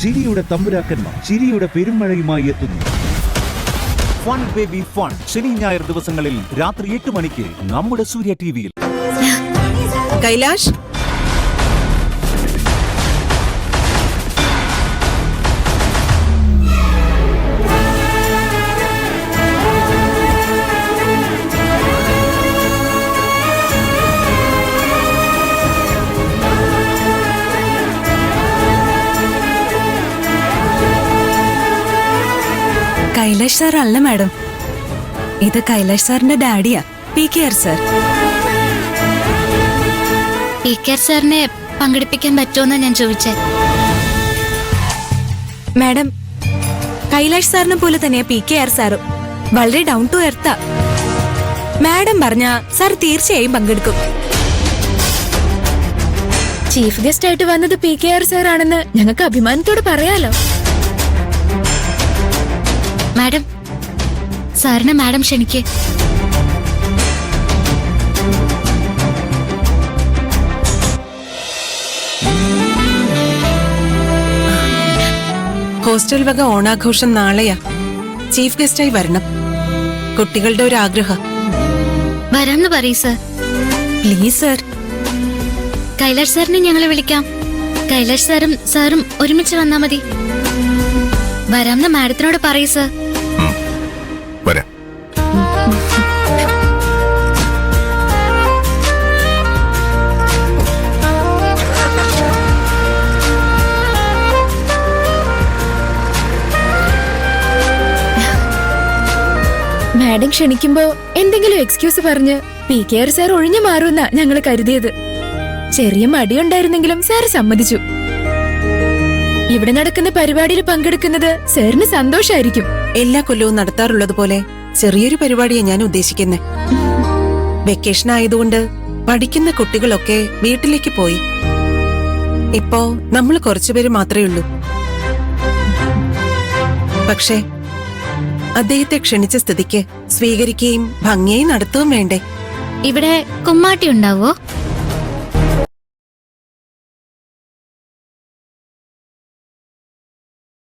ചിരിയുടെ തമ്പുരാക്കന്മാർ ചിരിയുടെ പെരുമഴയുമായി എത്തുന്നു. ഫൺ ബേബി ഫൺ ശനി ഞായർ ദിവസങ്ങളിൽ രാത്രി 8 മണിക്ക് നമ്മുടെ സൂര്യ ടിവിയിൽ. കൈലാഷ്, കൈലാഷ് സാർ അല്ല മാഡം, ഇത് കൈലാഷ് സാറിന്റെ ഡാഡിയാ, PKR സാർ. PKR സാറിനെ പങ്കെടുപ്പിക്കാൻ പറ്റുമെന്നാ ഞാൻ ചോദിച്ചേ. മാഡം, കൈലാഷ് സാറിനെ പോലെ തന്നെയാ PKR സാറും. വളരെ ഡൗൺ ടു എർത്താ. മാഡം പറഞ്ഞ സാർ തീർച്ചയായും പങ്കെടുക്കും. ചീഫ് ഗസ്റ്റ് ആയിട്ട് വന്നത് PKR സാർ ആണെന്ന് ഞങ്ങൾക്ക് അഭിമാനത്തോടെ പറയാലോ. മാഡം, സാറിനെ മാഡം ക്ഷണിക്കേ. ഹോസ്റ്റൽ വക ഓണാഘോഷം നാളെയാ. ചീഫ് ഗസ്റ്റായി വരണം. കുട്ടികളുടെ ഒരു ആഗ്രഹം. വരാന്ന് പറയ് സർ. Please sir. കൈലാഷ് സാറിനെ ഞങ്ങളെ വിളിക്കാം. കൈലാഷ് സാറും ഒരുമിച്ച് വന്നാ മതി. വരാമെന്ന് മാഡത്തിനോട് പറയ് സർ. വരാം. മാഡം ക്ഷണിക്കുമ്പോ എന്തെങ്കിലും എക്സ്ക്യൂസ് പറഞ്ഞ് PKR സാർ ഒഴിഞ്ഞു മാറുമെന്നാ ഞങ്ങൾ കരുതിയത്. ചെറിയ മടിയുണ്ടായിരുന്നെങ്കിലും സാർ സമ്മതിച്ചു. ഇവിടെ നടക്കുന്ന പരിപാടിയിൽ പങ്കെടുക്കുന്നത് സാറിന് സന്തോഷായിരിക്കും. എല്ലാ കൊല്ലവും നടത്താറുള്ളത് പോലെ ചെറിയൊരു പരിപാടിയെ ഞാൻ ഉദ്ദേശിക്കുന്നത്. വെക്കേഷൻ ആയതുകൊണ്ട് പഠിക്കുന്ന കുട്ടികളൊക്കെ വീട്ടിലേക്ക് പോയി. ഇപ്പോ നമ്മൾ കുറച്ചുപേര് മാത്രമേ ഉള്ളൂ. പക്ഷേ അദ്ദേഹത്തെ ക്ഷണിച്ച സ്ഥിതിക്ക് സ്വീകരിക്കുകയും ഭംഗിയായി നടത്തുകയും വേണ്ടേ? ഇവിടെ കുമ്മാട്ടി ഉണ്ടാവോ?